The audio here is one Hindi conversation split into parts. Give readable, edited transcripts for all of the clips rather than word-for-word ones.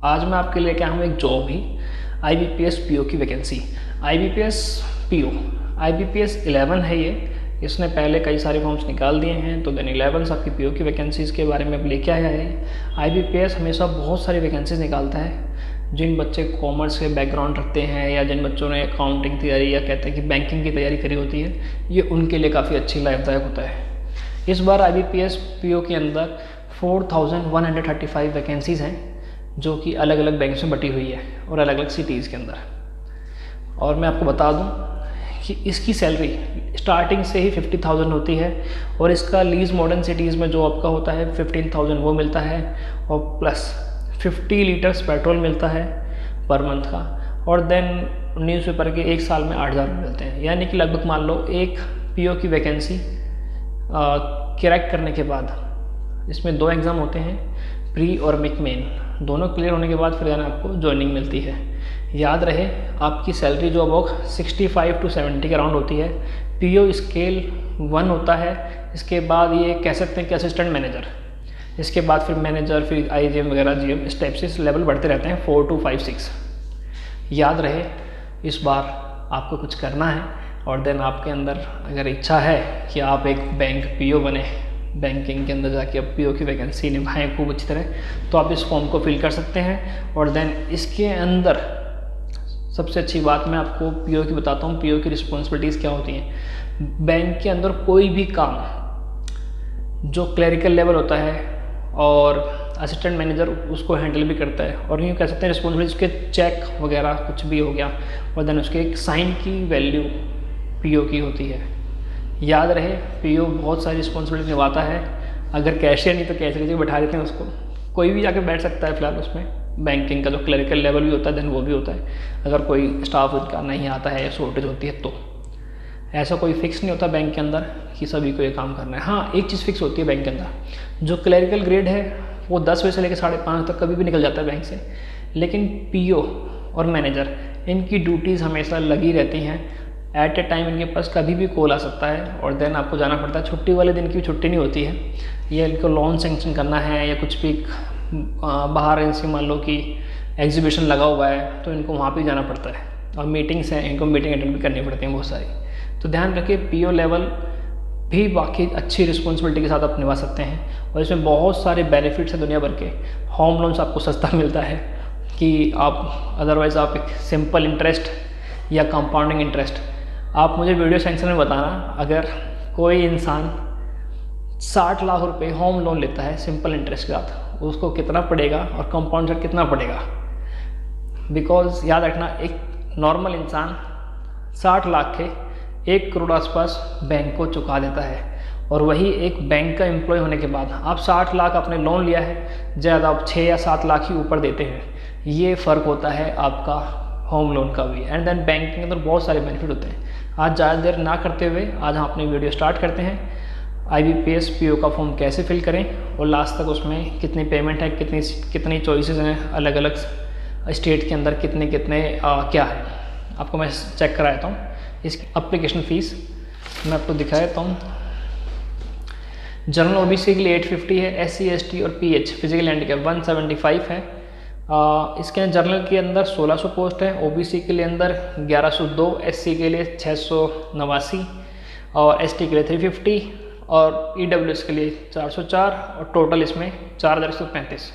आज मैं आपके लिए क्या हूँ एक जॉब ही IBPS PO की वैकेंसी। IBPS PO IBPS 11 है ये। इसने पहले कई सारे फॉर्म्स निकाल दिए हैं, तो देन 11 आपकी PO की वैकेंसीज़ के बारे में अब लेके आया है। IBPS हमेशा बहुत सारी वैकेंसीज निकालता है। जिन बच्चे कॉमर्स के बैकग्राउंड रखते हैं या जिन बच्चों ने अकाउंटिंग तैयारी या कहते हैं कि बैंकिंग की तैयारी करी होती है, ये उनके लिए काफ़ी अच्छी लाभदायक होता है। इस बार IBPS PO के अंदर 4135 वैकेंसीज़ हैं जो कि अलग अलग बैंक में बटी हुई है और अलग अलग सिटीज़ के अंदर। और मैं आपको बता दूं कि इसकी सैलरी स्टार्टिंग से ही 50,000 होती है और इसका लीज मॉडर्न सिटीज़ में जो आपका होता है 15,000 वो मिलता है और प्लस 50 लीटर्स पेट्रोल मिलता है पर मंथ का। और देन न्यूज़पेपर के एक साल में 8,000 मिलते हैं, यानी कि लगभग मान लो एक PO की वैकेंसी क्रैक करने के बाद इसमें 2 एग्ज़ाम होते हैं, प्री और मेन। दोनों क्लियर होने के बाद फिर जाना आपको ज्वाइनिंग मिलती है। याद रहे आपकी सैलरी जो अब 65 to 70 के अराउंड होती है। PO स्केल 1 होता है, इसके बाद ये कह सकते हैं कि असिस्टेंट मैनेजर, इसके बाद फिर मैनेजर, फिर IGM वगैरह GM, इस टाइप से लेवल बढ़ते रहते हैं 4 to 5 6। याद रहे इस बार आपको कुछ करना है और देन आपके अंदर अगर इच्छा है कि आप एक बैंक PO बने, बैंकिंग के अंदर जाके अब PO की वैकेंसी निभाएं खूब अच्छी तरह, तो आप इस फॉर्म को फिल कर सकते हैं। और देन इसके अंदर सबसे अच्छी बात मैं आपको PO की बताता हूँ। PO की रिस्पॉन्सिबिलिटीज़ क्या होती हैं। बैंक के अंदर कोई भी काम जो क्लरिकल लेवल होता है और असिस्टेंट मैनेजर उसको हैंडल भी करता है, और यूँ कह सकते हैं रिस्पॉन्सिबिलिटी उसके चेक वगैरह कुछ भी हो गया और देन उसके एक साइन की वैल्यू PO की होती है। याद रहे PO बहुत सारी रिस्पॉन्सिबिलिटी निभाता है। अगर कैशियर नहीं तो कैशियर जगह बैठा देते हैं उसको, कोई भी जाके बैठ सकता है फिलहाल उसमें। बैंकिंग का जो क्लरिकल लेवल भी होता है देन वो भी होता है। अगर कोई स्टाफ उनका नहीं आता है या शॉर्टेज होती है तो ऐसा कोई फिक्स नहीं होता बैंक के अंदर कि सभी को ये काम करना है। हाँ, एक चीज़ फिक्स होती है बैंक के अंदर, जो क्लरिकल ग्रेड है वो 10 बजे से लेकर 5:30 तक कभी भी निकल जाता है बैंक से। लेकिन PO और मैनेजर इनकी ड्यूटीज़ हमेशा लगी रहती हैं। एट ए टाइम इनके पास कभी भी कॉल आ सकता है और देन आपको जाना पड़ता है। छुट्टी वाले दिन की छुट्टी नहीं होती है। ये इनको लोन सेंक्शन करना है या कुछ भी बाहर इनसे मान लो कि एग्जीबिशन लगा हुआ है तो इनको वहाँ पे जाना पड़ता है, और मीटिंग्स हैं, इनको मीटिंग अटेंड भी करनी पड़ती हैं बहुत सारी। तो ध्यान रखिए PO लेवल भी बाकी अच्छी रिस्पॉन्सिबिलिटी के साथ आप निभा सकते हैं और इसमें बहुत सारे बेनिफिट्स हैं दुनिया भर के। होम लोन्स आपको सस्ता मिलता है कि आप अदरवाइज़ आप एक सिंपल इंटरेस्ट या कंपाउंडिंग इंटरेस्ट, आप मुझे वीडियो सेक्शन में बताना अगर कोई इंसान 60 लाख रुपए होम लोन लेता है सिंपल इंटरेस्ट के साथ, उसको कितना पड़ेगा और कंपाउंड रेट कितना पड़ेगा। बिकॉज याद रखना एक नॉर्मल इंसान 60 लाख के 1 करोड़ आसपास बैंक को चुका देता है, और वही एक बैंक का एम्प्लॉय होने के बाद आप 60 लाख आपने लोन लिया है, ज़्यादा आप 6 या 7 लाख ही ऊपर देते हैं। ये फ़र्क होता है आपका होम लोन का भी। एंड देन बैंक के अंदर बहुत सारे बेनिफिट होते हैं। आज ज़्यादा देर ना करते हुए आज हम अपनी वीडियो स्टार्ट करते हैं। IBPS PO का फॉर्म कैसे फिल करें और लास्ट तक उसमें कितनी पेमेंट है, कितनी चॉइसेस हैं, अलग अलग स्टेट के अंदर कितने क्या है, आपको मैं चेक कराता हूँ। इसकी एप्लीकेशन फ़ीस मैं आपको दिखा देता हूँ। जनरल OBC के लिए 850 है, SC ST और PH फिजिकल हैंडीकैप 175 है। इसके जनरल के अंदर 1600 पोस्ट है, OBC के लिए अंदर 1102, SC के लिए 689 और ST के लिए 350 और EWS के लिए 404 और टोटल इसमें 4135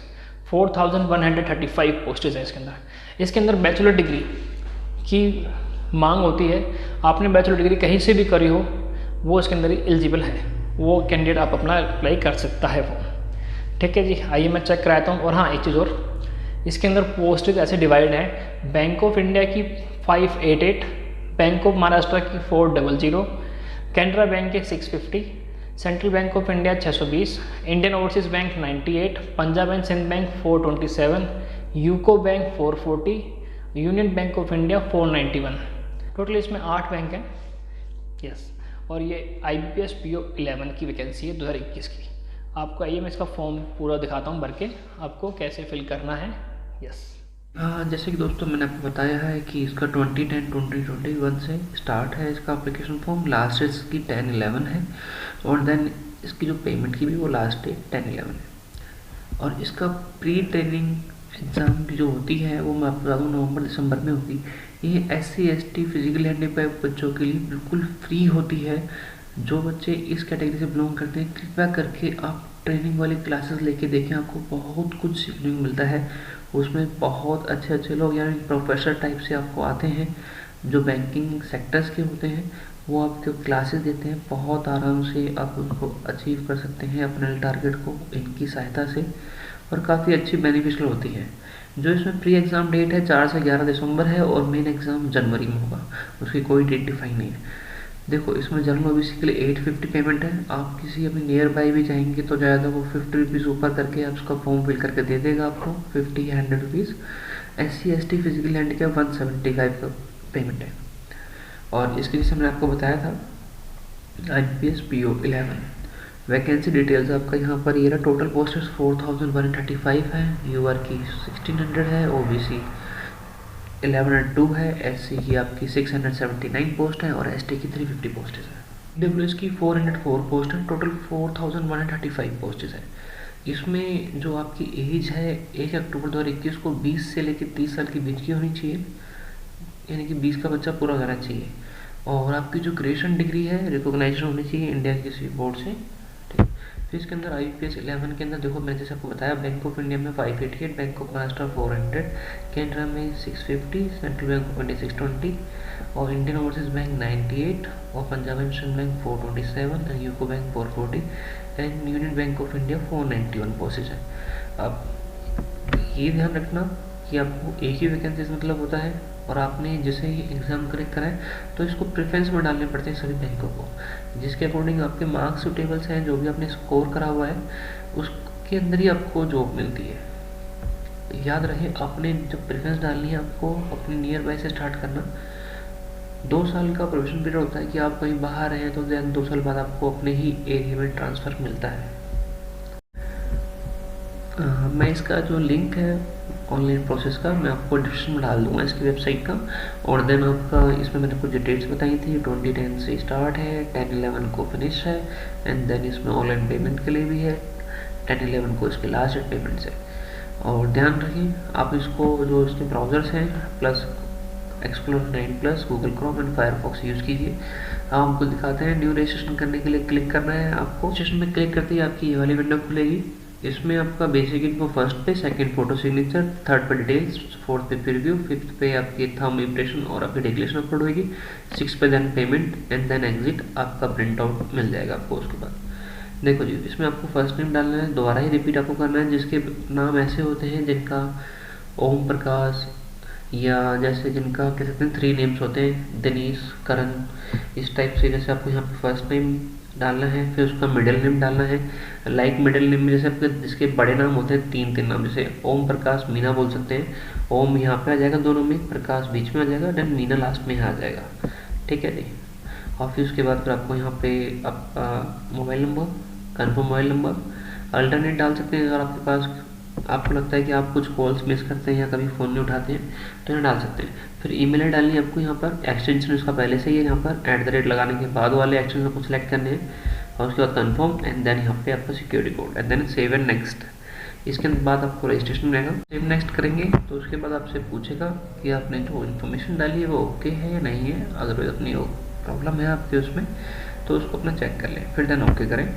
4135 पोस्टेज हैं इसके अंदर। इसके अंदर बैचलर डिग्री की मांग होती है। आपने बैचलर डिग्री कहीं से भी करी हो वो इसके अंदर एलिजिबल है, वो कैंडिडेट आप अपना अप्लाई कर सकता है वो। ठीक है जी, आइए मैं चेक कराता हूँ। और हाँ, एक चीज़ और, इसके अंदर पोस्टेज ऐसे डिवाइड है। बैंक ऑफ इंडिया की 588, बैंक ऑफ महाराष्ट्र की 400, कैनरा बैंक के 650, central bank of India 620, Indian overseas bank 98, Punjab and Sind bank 427, UCO bank 440, union bank of India 491। Total इसमें 8 बैंक हैं। यस, और ये IBPS PO 11 की वैकेंसी है 2021 की। आपको आइए मैं इसका फॉर्म पूरा दिखाता हूँ भर के, आपको कैसे फिल करना है। यस, जैसे कि दोस्तों मैंने आपको बताया है कि इसका 20/10/2021 से स्टार्ट है इसका एप्लीकेशन फॉर्म। लास्ट इसकी 10/11 है और देन इसकी जो पेमेंट की भी वो लास्ट डेट 10/11 है। और इसका प्री ट्रेनिंग एग्ज़ाम की जो होती है वो मैं आपको बता दूँ नवंबर दिसंबर में होगी। ये SC ST फिजिकल हैंडीकैप बच्चों के लिए बिल्कुल फ्री होती है। जो बच्चे इस कैटेगरी से बिलोंग करते हैं कृपया करके आप ट्रेनिंग वाली क्लासेस लेके देखें, आपको बहुत कुछ सीखने को मिलता है। उसमें बहुत अच्छे अच्छे लोग यानी प्रोफेसर टाइप से आपको आते हैं जो बैंकिंग सेक्टर्स के होते हैं, वो आपको क्लासेस देते हैं। बहुत आराम से आप उसको अचीव कर सकते हैं अपने टारगेट को इनकी सहायता से, और काफ़ी अच्छी बेनिफिशियल होती है। जो इसमें प्री एग्ज़ाम डेट है 4 से 11 दिसंबर है और मेन एग्ज़ाम जनवरी में होगा, उसकी कोई डेट डिफाइन नहीं है। देखो इसमें जनरल ओबीसी के लिए 850 पेमेंट है। आप किसी अपनी नियर बाई भी जाएंगे तो ज़्यादा वो 50 रुपीज़ ऊपर करके आप उसका फॉर्म फिल करके दे देगा आपको 50 या 100 rupees. SC ST physical handicap 175 का पेमेंट है। और इसके जैसे मैंने आपको बताया था IBPS PO 11 वैकेंसी डिटेल्स आपका यहाँ पर ये रहा। टोटल पोस्टेस 4135 है, यूआर की 1600 है, OBC 1102 है, SC की आपकी 679 पोस्ट है और ST की 350 पोस्टेज है। EWS की 404 पोस्ट है, टोटल 4135 पोस्टेज है। इसमें जो आपकी एज है 1 अक्टूबर 2021 को 20 से लेकर 30 साल के बीच की होनी चाहिए, यानी कि 20 का बच्चा पूरा होना चाहिए। और आपकी जो ग्रेजुएशन डिग्री है रिकॉग्नाइजेशन होनी चाहिए इंडिया के किसी बोर्ड से, ठीक। फिर इसके अंदर IBPS 11 के अंदर देखो मैंने जैसे आपको बताया, बैंक ऑफ इंडिया में 588, बैंक ऑफ महाराष्ट्र 400, कैनरा में 650, सेंट्रल बैंक ऑफ इंडिया 620 और इंडियन ओवरसीज बैंक 98 और Punjab national bank 427 and UCO bank 440 and union bank of India 491 postage है। अब ये ध्यान रखना कि आपको एक ही वैकेंसी मतलब होता है, और आपने जैसे ही एग्ज़ाम क्रैक करा है तो इसको प्रेफरेंस में डालने पड़ते हैं सभी बैंकों को, जिसके अकॉर्डिंग आपके मार्क्स सुटेबल्स हैं, जो भी आपने स्कोर करा हुआ है उसके अंदर ही आपको जॉब मिलती है। याद रहे आपने जब प्रेफरेंस डालनी है आपको अपने नियर बाय से स्टार्ट करना। 2 साल का प्रोविजन पीरियड होता है कि आप कहीं बाहर हैं तो देन 2 साल बाद आपको अपने ही एरिया में ट्रांसफ़र मिलता है। मैं इसका जो लिंक है ऑनलाइन प्रोसेस का मैं आपको डिस्क्रिप्शन में डाल दूंगा इसकी वेबसाइट का। और देन आपका इसमें मैंने कुछ डिटेल्स बताई थी, 2010 से स्टार्ट है, 10-11 को फिनिश है एंड देन इसमें ऑनलाइन पेमेंट के लिए भी है, 10-11 को इसके लास्ट डेट पेमेंट्स है। और ध्यान रखिए आप इसको जो इसके ब्राउज़र्स हैं plus explorer 9+, Google Chrome and Firefox use कीजिए। हम आपको दिखाते हैं न्यू रजिस्ट्रेशन करने के लिए क्लिक करना है आपको। रजिस्ट्रेशन में क्लिक करते ही आपकी ये वाली विंडो खुलेगी। इसमें आपका बेसिक इन्फो फर्स्ट पे, सेकंड फोटो सिग्नेचर, थर्ड पे डिटेल्स, फोर्थ पे प्रीव्यू, फिफ्थ पे आपकी थंब इम्प्रेशन और आपकी डिक्लेरेशन अपलोड होगी, 6 पे then payment and then exit, आपका प्रिंट आउट मिल जाएगा आपको। उसके बाद देखो जी इसमें आपको फर्स्ट नेम डालना है, दोबारा ही रिपीट आपको करना है, जिसके नाम ऐसे होते हैं जिनका ओम प्रकाश या जैसे जिनका कह सकते हैं 3 नेम्स होते हैं, दिनेश, करण, इस टाइप से। जैसे आपको यहाँ पे फर्स्ट नेम डालना है, फिर उसका मिडिल नेम डालना है। लाइक मिडिल नेम में जैसे आपके जिसके बड़े नाम होते हैं 3 नाम, जैसे ओम प्रकाश मीना बोल सकते हैं। ओम यहाँ पे आ जाएगा दोनों में, प्रकाश बीच में आ जाएगा, देन मीना लास्ट में आ जाएगा, ठीक है जी। और फिर उसके बाद फिर आपको यहाँ पे आपका mobile number, confirm mobile number, alternate डाल सकते हैं अगर आपके पास आपको लगता है कि आप कुछ कॉल्स मिस करते हैं या कभी फ़ोन नहीं उठाते हैं तो यहाँ डाल सकते हैं। फिर ईमेल आई डालनी है आपको, यहाँ पर एक्सटेंशन उसका पहले से ही है, यहाँ पर @ लगाने के बाद वाले एक्सटेंशन को सिलेक्ट करने हैं और उसके बाद कंफर्म एंड देन यहाँ पे आपका security code and then save and next. इसके बाद आपको रजिस्ट्रेशन रहेगा, सेव नेक्स्ट करेंगे तो उसके बाद आपसे पूछेगा कि आपने जो इन्फॉर्मेशन डाली है वो ओके है या नहीं है। अगर अपनी प्रॉब्लम है आपके उसमें तो उसको अपना चेक कर लें, फिर देन ओके करें।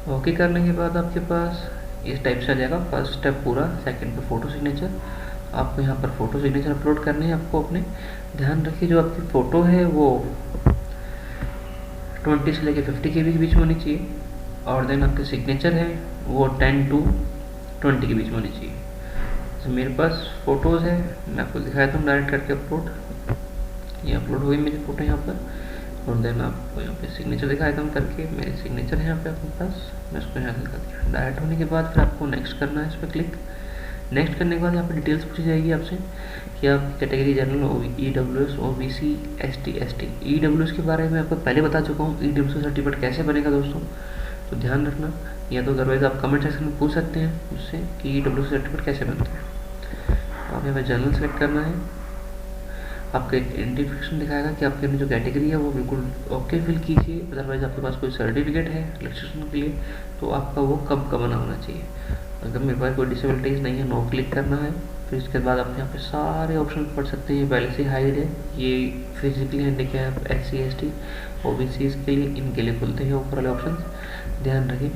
ओके करने के बाद आपके पास इस टाइप से आ जाएगा फर्स्ट स्टेप पूरा। सेकंड पे फ़ोटो सिग्नेचर, आपको यहाँ पर फ़ोटो सिग्नेचर अपलोड करने हैं आपको अपने। ध्यान रखिए जो आपकी फ़ोटो है वो 20 से लेकर 50 के बीच में होनी चाहिए, और देन आपके सिग्नेचर है वो 10 to 20 के बीच में होनी चाहिए। तो मेरे पास फ़ोटोज़ है, मैं आपको दिखाया था डायरेक्ट करके अपलोड, ये अपलोड हुई मेरी फ़ोटो यहाँ पर। और देन आपको यहाँ पे सिग्नेचर दिखाया था करके, मेरे सिग्नेचर है यहाँ पे आपके पास, मैं उसको यहाँ दिखा दिया। डायरेक्ट होने के बाद फिर आपको नेक्स्ट करना है, इस पर क्लिक। नेक्स्ट करने के बाद यहाँ पे डिटेल्स पूछी जाएगी आपसे कि आपकी category general, EWS, OBC, ST, ST। EWS के बारे में आपको पहले बता चुका हूँ, EWS सर्टिफिकेट कैसे बनेगा दोस्तों, तो ध्यान रखना। या तो अदरवाइज़ आप कमेंट सेक्शन में पूछ सकते हैं मुझसे कि EWS सर्टिफिकेट कैसे बनता है। आप यहाँ पे जनरल सेलेक्ट करना है आपका एक आइडेंटिफिकेशन दिखाएगा कि आपके अंदर जो कैटेगरी है वो बिल्कुल ओके फिल कीजिए। अदरवाइज आपके पास कोई सर्टिफिकेट है रजिस्ट्रेशन के लिए तो आपका वो कब का बना होना चाहिए। अगर मेरे पास कोई डिसेबिलिटीज़ नहीं है, नो क्लिक करना है। फिर इसके बाद आप यहाँ पे सारे ऑप्शन पढ़ सकते हैं। ये पहले से हाइड है, ये physically handicap, SC ST OBC के लिए, इनके लिए खुलते हैं ऊपर वाले ऑप्शन। ध्यान रखें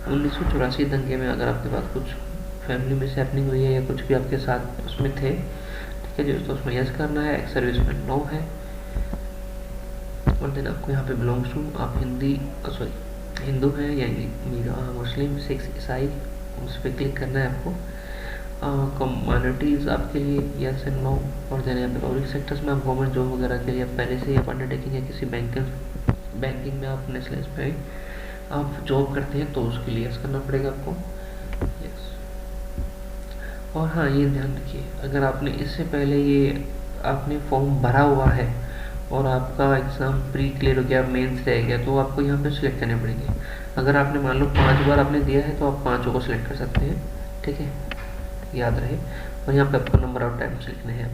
1984 दंगे में अगर आपके पास कुछ फैमिली में हैपनिंग हुई है या कुछ भी आपके साथ उसमें थे, ठीक है जी, तो उसमें यस करना है। एक्स सर्विस में नो है। और देन आपको यहाँ पे बिलोंग्स टू, आप हिंदू हैं या मुस्लिम, सिख, ईसाई, उस पर क्लिक करना है आपको। कम्युनिटीज़ आपके लिए यस एंड नो। और देन यहाँ पे पब्लिक सेक्टर्स में आप गवर्नमेंट जॉब वगैरह के लिए आप पहले से ही आप अंडरटेकिंग है किसी बैंकिंग में आप नेशनलाइज पे आप जॉब करते हैं तो उसके लिए यस करना पड़ेगा आपको। यस। और हाँ, ये ध्यान रखिए, अगर आपने इससे पहले ये आपने फॉर्म भरा हुआ है और आपका एग्ज़ाम प्री क्लियर हो गया, मेंस रह गया, तो आपको यहाँ पे सिलेक्ट करने पड़ेंगे। अगर आपने मान लो 5 बार आपने दिया है तो आप 5 को सिलेक्ट कर सकते हैं, ठीक है, याद रहे। और यहाँ पे आपको नंबर ऑफ टाइम्स लिखने हैं।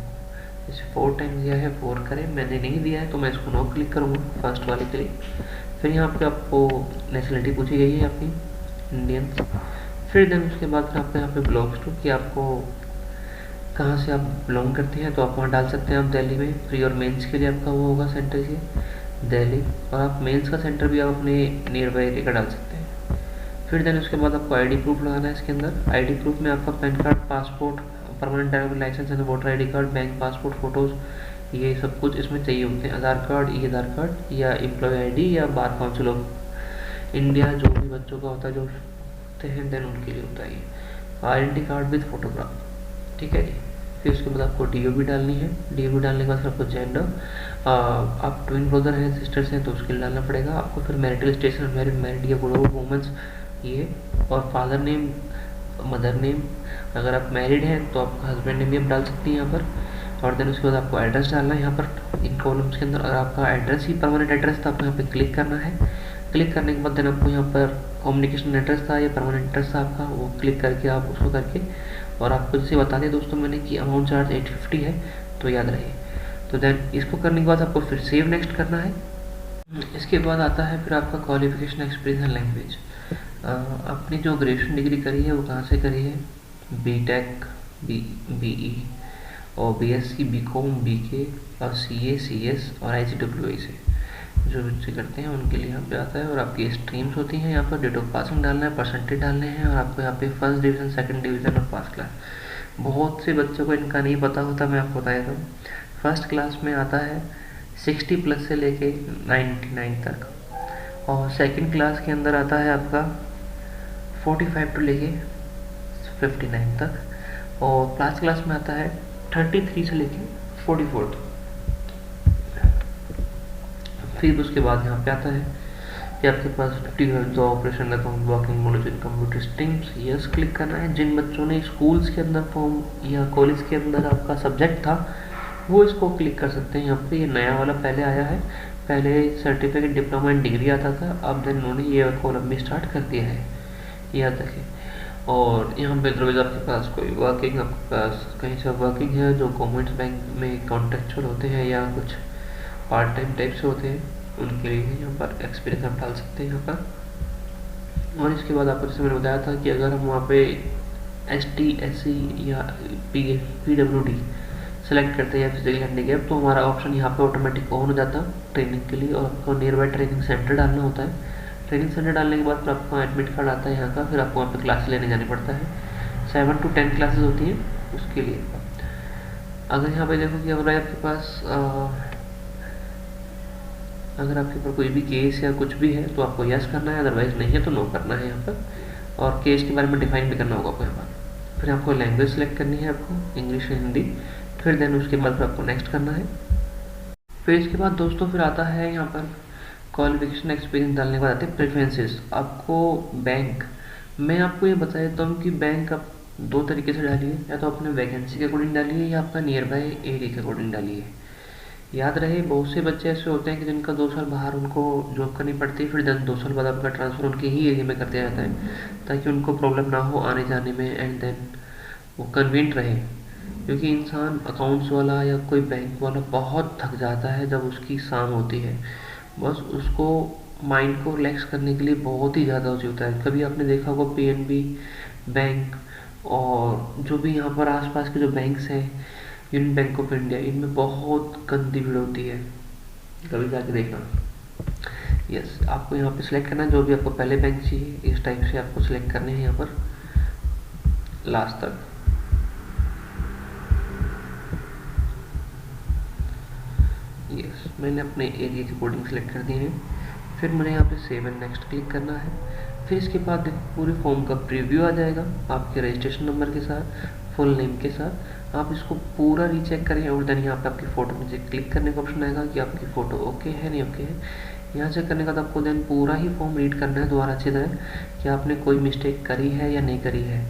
जैसे 4 टाइम दिया है 4 करें, मैंने नहीं दिया है तो मैं इसको नो क्लिक करूँगा फर्स्ट वाले के लिए। फिर यहाँ पे आपको नेशनलिटी पूछी गई है आपकी, इंडियन। फिर देन उसके बाद फिर आपको यहाँ पे बिलोंग्स टू कि आपको कहाँ से आप बिलोंग करते हैं, तो आप वहाँ डाल सकते हैं। आप दिल्ली में प्री और मेंस के लिए आपका वो होगा सेंटर ये दिल्ली, और आप मेंस का सेंटर भी आप अपने नियर बाई एरिया का डाल सकते हैं। फिर देन उसके बाद आपको ID प्रूफ लगाना है इसके अंदर। ID प्रूफ में आपका PAN card, passport, permanent driving licence and voter ID card, bank passport, photos, ये सब कुछ इसमें चाहिए होते हैं। Aadhaar card, e Aadhaar card या एम्प्लॉय ID या बार काउंसिल ऑफ इंडिया, जो भी बच्चों का होता है जो होते हैं देन उनके लिए होता है ये। आइडेंटिटी कार्ड विद फोटोग्राफ, ठीक है जी। फिर उसके बाद आपको DOB डालनी है। DOB डालने के बाद फिर आपको जेंडर, आप ट्विन ब्रदर हैं, सिस्टर्स हैं तो उसके लिए डालना पड़ेगा आपको। फिर मैरिटल स्टेटस, मैरिड या विडो वुमेन्स ये, और फादर नेम, मदर नेम, अगर आप मैरिड हैं तो आप हस्बैंड नेम भी आप डाल सकती हैं यहाँ पर। और देन उसके बाद आपको एड्रेस डालना है यहाँ पर इन कॉलम्स के अंदर। अगर आपका एड्रेस ही परमानेंट एड्रेस था आपको यहाँ पे क्लिक करना है। क्लिक करने के बाद देन आपको यहाँ पर कम्युनिकेशन एड्रेस था या परमानेंट एड्रेस था आपका, वो क्लिक करके आप उसको करके, और आपको जैसे बता दें दोस्तों मैंने कि अमाउंट चार्ज 850 है तो याद रहे। तो देन इसको करने के बाद आपको फिर सेव नेक्स्ट करना है। इसके बाद आता है फिर आपका क्वालिफिकेशन, एक्सपीरियंस एंड लैंग्वेज। आपने जो ग्रेजुएशन डिग्री करी है वो कहाँ से करी है, BTech, BE और BSc, BCom, BK और CA, CS और ICWI से जो बच्चे करते हैं उनके लिए यहाँ पे आता है। और आपकी स्ट्रीम्स होती हैं यहाँ पर, डेट ऑफ पासिंग डालना है, परसेंटेज डालने हैं, और आपको यहाँ पे फर्स्ट डिवीज़न, सेकंड डिवीज़न और पास क्लास। बहुत से बच्चों को इनका नहीं पता होता, मैं आपको बता देता हूँ। फर्स्ट क्लास में आता है 60 प्लस से लेके 99 तक, और सेकंड क्लास के अंदर आता है आपका 45 टू लेके 59 तक, और फर्स्ट क्लास में आता है 33 से लेके 44 तक। फिर उसके बाद यहाँ पे आता है कि आपके पास 50 hertz operation account working model इन कंप्यूटर स्ट्रीम्स, यस क्लिक करना है। जिन बच्चों ने स्कूल्स के अंदर फॉर्म या कॉलेज के अंदर आपका सब्जेक्ट था वो इसको क्लिक कर सकते हैं। यहाँ पे ये नया वाला पहले आया है, पहले सर्टिफिकेट, डिप्लोमा एंड डिग्री आता था, अब देन उन्होंने ये कॉलम भी स्टार्ट कर दिया है, याद रखें। और यहाँ पे अदरवाइज आपके पास कोई वर्किंग, आपके पास कहीं से वर्किंग है जो गवर्नमेंट बैंक में कॉन्ट्रेक्चुअल होते हैं या कुछ पार्ट टाइम टाइप से होते हैं, उनके लिए यहाँ पर एक्सपीरियंस आप डाल सकते हैं यहाँ पर। और इसके बाद आपको जैसे मैंने बताया था कि अगर हम वहाँ पे ST SC या PWD सेलेक्ट करते हैं या फिजिकल हैंडीकैप, तो हमारा ऑप्शन यहाँ पे ऑटोमेटिक ऑन हो जाता ट्रेनिंग के लिए, और आपको नियर बाई ट्रेनिंग सेंटर डालना होता है। ट्रेनिंग सेंटर डालने के बाद फिर आपको एडमिट कार्ड आता है यहाँ का, फिर आपको वहाँ पे क्लास लेने जाने पड़ता है। 7 to 10 क्लासेस होती हैं उसके लिए। अगर यहाँ पे देखो कि अगर आपके पास अगर आपके ऊपर कोई भी केस या कुछ भी है तो आपको यस करना है, अदरवाइज नहीं है तो नो करना है यहाँ पर। और केस के बारे में डिफाइन भी करना होगा आपको यहाँ पर। फिर आपको लैंग्वेज सेलेक्ट करनी है, आपको इंग्लिश या हिंदी। फिर देन उसके बाद फिर आपको नेक्स्ट करना है। फिर इसके बाद दोस्तों फिर आता है यहाँ पर क्वालिफिकेशन, एक्सपीरियंस डालने के बाद आते हैं प्रेफरेंसेस। आपको बैंक, मैं आपको ये बता देता हूँ कि बैंक आप 2 तरीके से डालिए, या तो अपने वैकेंसी के अकॉर्डिंग डालिए या आपका नियर बाई एरिया के अकॉर्डिंग डालिए। याद रहे बहुत से बच्चे ऐसे होते हैं कि जिनका 2 साल बाहर उनको जॉब करनी पड़ती है, फिर 2 साल बाद आपका ट्रांसफ़र उनके ही एरिया में कर दिया जाता है ताकि उनको प्रॉब्लम ना हो आने जाने में, एंड देन वो कन्वीनियंट रहे। क्योंकि इंसान अकाउंट्स वाला या कोई बैंक वाला बहुत थक जाता है जब उसकी शाम होती है। बस उसको माइंड को रिलैक्स करने के लिए बहुत ही ज़्यादा उचित होता है। कभी आपने देखा होगा पीएनबी बैंक और जो भी यहाँ पर आसपास के जो बैंक्स हैं, यूनियन बैंक ऑफ इंडिया, इनमें बहुत गंदी भीड़ होती है, कभी जाके देखना। यस, आपको यहाँ पे सिलेक्ट करना है जो भी आपको पहले बैंक चाहिए, इस टाइप से आपको सिलेक्ट करने हैं यहाँ पर लास्ट तक। यस, मैंने अपने एरिया के अकॉर्डिंग सेलेक्ट कर दिए हैं। फिर मुझे यहाँ पे सेव एंड नेक्स्ट क्लिक करना है। फिर इसके बाद पूरे फॉर्म का प्रीव्यू आ जाएगा आपके रजिस्ट्रेशन नंबर के साथ, फुल नेम के साथ। आप इसको पूरा रीचेक करें और देन यहाँ पे आपकी फ़ोटो नीचे क्लिक करने का ऑप्शन आएगा कि आपकी फ़ोटो ओके है नहीं ओके है। यहाँ से करने के बाद आपको देन पूरा ही फॉर्म रीड करना है दोबारा अच्छी तरह कि आपने कोई मिस्टेक करी है या नहीं करी है,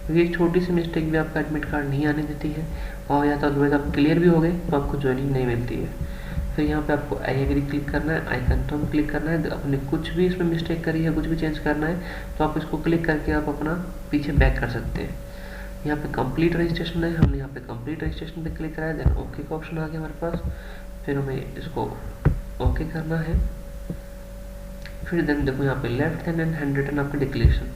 क्योंकि एक छोटी सी मिस्टेक भी आपका एडमिट कार्ड नहीं आने देती है। और या तो अदरवाइज आप क्लियर भी हो गए तो आपको ज्वाइनिंग नहीं मिलती है। फिर यहाँ पे आपको आई एग्री क्लिक करना है, आई कंफर्म क्लिक करना है। आपने कुछ भी इसमें मिस्टेक करी है, कुछ भी चेंज करना है तो आप इसको क्लिक करके आप अपना पीछे बैक कर सकते हैं। यहाँ पे कंप्लीट रजिस्ट्रेशन है, हमने यहाँ पे कंप्लीट रजिस्ट्रेशन पे क्लिक कराया, देन ओके का ऑप्शन आ गया हमारे पास। फिर हमें इसको ओके करना है। फिर देन देखो यहाँ पे left hand and handwritten आपका डिक्लेरेशन,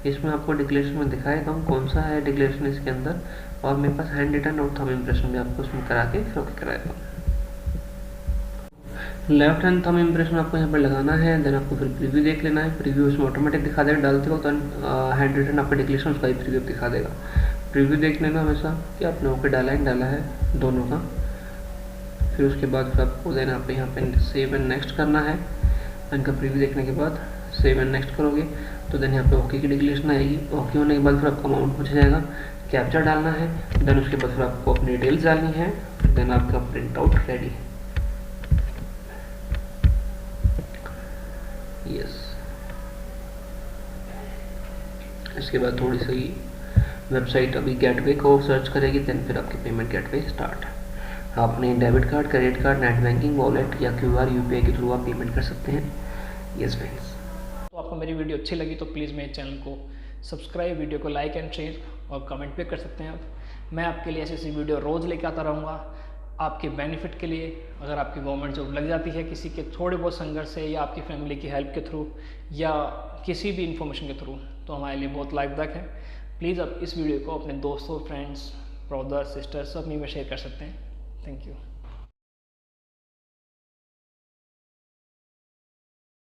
इसमें आपको डिक्लेरेशन में दिखाया था कौन सा है डिक्लेरेशन इसके अंदर, और मेरे पास हैंड रिटन और थंब इम्प्रेशन भी आपको उसमें करा के फिर ओके कराया था। लेफ्ट हैंड थंब इम्प्रेशन आपको यहाँ पर लगाना है, देन आपको फिर प्रीव्यू देख लेना है। प्रीव्यू इसमें ऑटोमेटिक दिखा देगा डालते हो, तो हैंड रिटन आपका डिक्लेरेशन उसका ही प्रीव्यू दिखा देगा। प्रीव्यू देख लेना हमेशा कि आपने ओके डाला है दोनों का। फिर उसके बाद फिर आपको देन आप यहाँ पे सेव एंड नेक्स्ट करना है। इनका प्रीव्यू देखने के बाद सेव एंड नेक्स्ट करोगे तो देन यहाँ पे ओके की डिक्लेरेशन आएगी। ओके होने के बाद फिर आपका अमाउंट पूछा जाएगा, कैप्चा डालना है, देन उसके बाद फिर आपको अपनी डिटेल्स डालनी है, देन आपका प्रिंट आउट रेडी। यस, इसके बाद थोड़ी सी वेबसाइट अभी गेटवे को सर्च करेगी, देन फिर आपकी पेमेंट गेटवे स्टार्ट। आप अपने debit card, credit card, net banking, wallet या QR UPI के थ्रू आप पेमेंट कर सकते हैं। यस फ्रेंड्स, तो आपको मेरी वीडियो अच्छी लगी तो प्लीज़ मेरे चैनल को सब्सक्राइब, वीडियो को लाइक एंड शेयर और कमेंट भी कर सकते हैं आप। मैं आपके लिए ऐसी वीडियो रोज़ लेके आता रहूँगा आपके बेनिफिट के लिए। अगर आपकी गवर्नमेंट जॉब लग जाती है किसी के थोड़े बहुत संघर्ष से, या आपकी फैमिली की हेल्प के थ्रू, या किसी भी इन्फॉर्मेशन के थ्रू, तो हमारे लिए बहुत लाभदायक है। प्लीज़ आप इस वीडियो को अपने दोस्तों, फ्रेंड्स, ब्रदर, सिस्टर सभी में शेयर कर सकते हैं। Thank you.